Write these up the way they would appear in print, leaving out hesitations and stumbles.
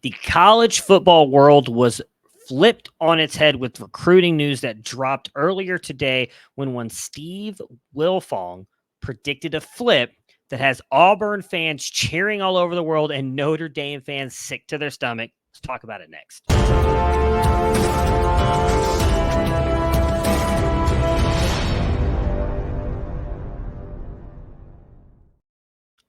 The college football world was flipped on its head with recruiting news that dropped earlier today when one Steve Wiltfong predicted a flip that has Auburn fans cheering all over the world and Notre Dame fans sick to their stomach. Let's talk about it next.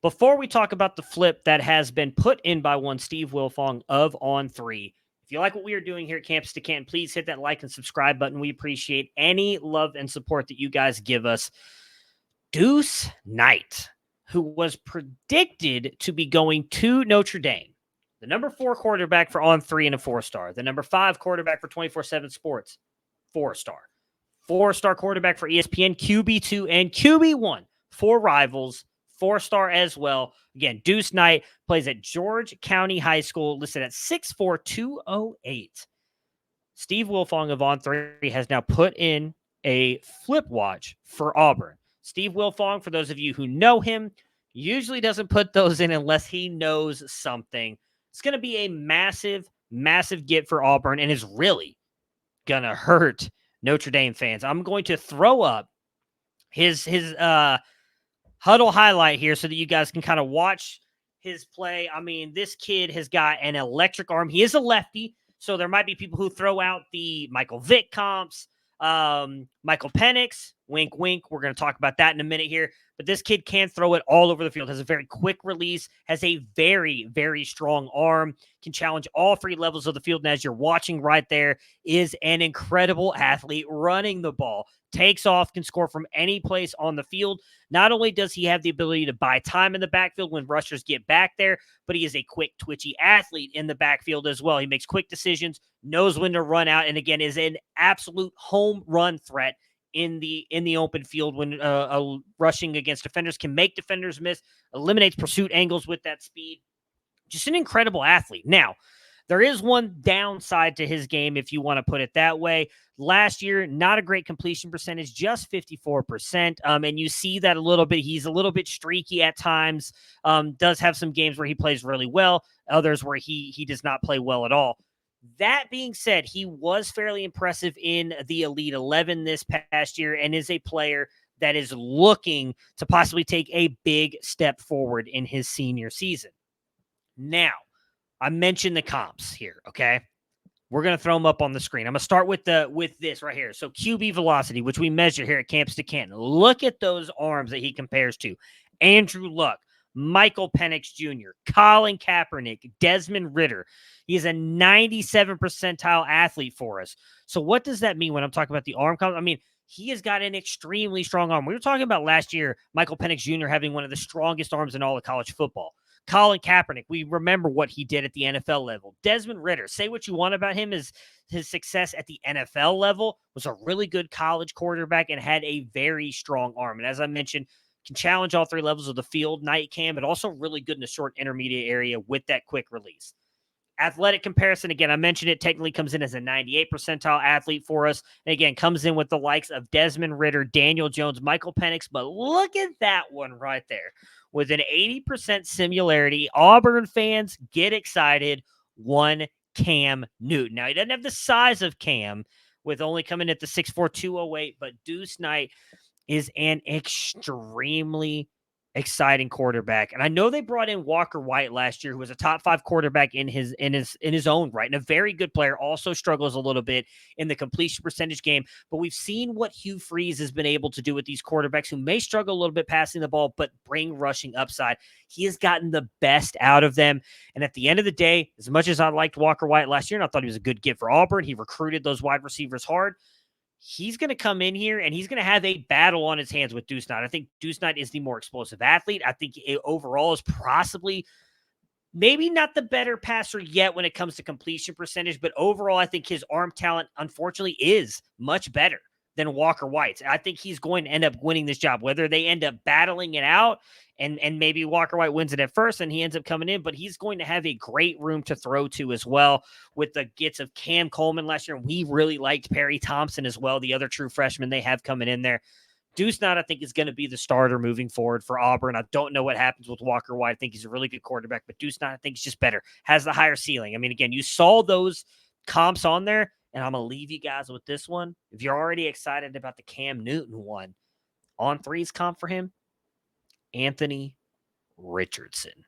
Before we talk about the flip that has been put in by one Steve Wiltfong of On3, if you like what we are doing here at Campus to Canton, please hit that like and subscribe button. We appreciate any love and support that you guys give us. Deuce Knight, who was predicted to be going to Notre Dame, the number 4 quarterback for On3 and a 4-star, the number 5 quarterback for 24/7 Sports, 4-star, 4-star quarterback for ESPN, QB2 and QB1 for Rivals, 4-star as well. Again, Deuce Knight plays at George County High School, listed at 6'4", 208. Steve Wiltfong of On3 has now put in a flip watch for Auburn. Steve Wiltfong, for those of you who know him, usually doesn't put those in unless he knows something. It's going to be a massive, massive get for Auburn and is really going to hurt Notre Dame fans. I'm going to throw up his huddle highlight here so that you guys can kind of watch his play. I mean, this kid has got an electric arm. He is a lefty, so there might be people who throw out the Michael Vick comps, Michael Penix, wink, wink. We're going to talk about that in a minute here. But this kid can throw it all over the field, has a very quick release, has a very, very strong arm, can challenge all 3 levels of the field. And as you're watching right there, is an incredible athlete running the ball. Takes off, can score from any place on the field. Not only does he have the ability to buy time in the backfield when rushers get back there, but he is a quick, twitchy athlete in the backfield as well. He makes quick decisions, knows when to run out, and again, is an absolute home run threat in the open field when rushing against defenders, can make defenders miss, eliminates pursuit angles with that speed. Just an incredible athlete. Now, there is one downside to his game, if you want to put it that way. Last year, not a great completion percentage, just 54%. And you see that a little bit. He's a little bit streaky at times. Does have some games where he plays really well, others where he does not play well at all. That being said, he was fairly impressive in the Elite 11 this past year and is a player that is looking to possibly take a big step forward in his senior season. Now, I mentioned the comps here, okay? We're going to throw them up on the screen. I'm going to start with this right here. So QB velocity, which we measure here at Campus to Canton. Look at those arms that he compares to. Andrew Luck, Michael Penix Jr., Colin Kaepernick, Desmond Ridder. He is a 97th percentile athlete for us. So what does that mean when I'm talking about the arm comp? I mean, he has got an extremely strong arm. We were talking about last year, Michael Penix Jr. having one of the strongest arms in all of college football. Colin Kaepernick, we remember what he did at the NFL level. Desmond Ridder, say what you want about him, his success at the NFL level, was a really good college quarterback and had a very strong arm. And as I mentioned, can challenge all 3 levels of the field, Knight can, but also really good in the short intermediate area with that quick release. Athletic comparison, again, I mentioned it technically comes in as a 98th percentile athlete for us. And again, comes in with the likes of Desmond Ridder, Daniel Jones, Michael Penix. But look at that one right there. With an 80% similarity, Auburn fans get excited. One Cam Newton. Now, he doesn't have the size of Cam, with only coming at the 6'4", 208, but Deuce Knight is an extremely exciting quarterback. And I know they brought in Walker White last year, who was a top 5 quarterback in his own right, and a very good player. Also struggles a little bit in the completion percentage game. But we've seen what Hugh Freeze has been able to do with these quarterbacks who may struggle a little bit passing the ball, but bring rushing upside. He has gotten the best out of them. And at the end of the day, as much as I liked Walker White last year, and I thought he was a good get for Auburn, he recruited those wide receivers hard. He's going to come in here and he's going to have a battle on his hands with Deuce Knight. I think Deuce Knight is the more explosive athlete. I think overall is possibly maybe not the better passer yet when it comes to completion percentage, but overall I think his arm talent, unfortunately, is much better than Walker White's. I think he's going to end up winning this job, whether they end up battling it out and maybe Walker White wins it at first and he ends up coming in, but he's going to have a great room to throw to as well with the gets of Cam Coleman last year. We really liked Perry Thompson as well, the other true freshman they have coming in there. Deuce Knight, I think, is going to be the starter moving forward for Auburn. I don't know what happens with Walker White. I think he's a really good quarterback, but Deuce Knight, I think, is just better, has the higher ceiling. I mean, again, you saw those comps on there, and I'm going to leave you guys with this one. If you're already excited about the Cam Newton one, on threes comp for him, Anthony Richardson.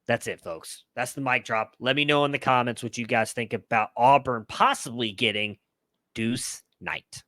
That's it, folks. That's the mic drop. Let me know in the comments what you guys think about Auburn possibly getting Deuce Knight.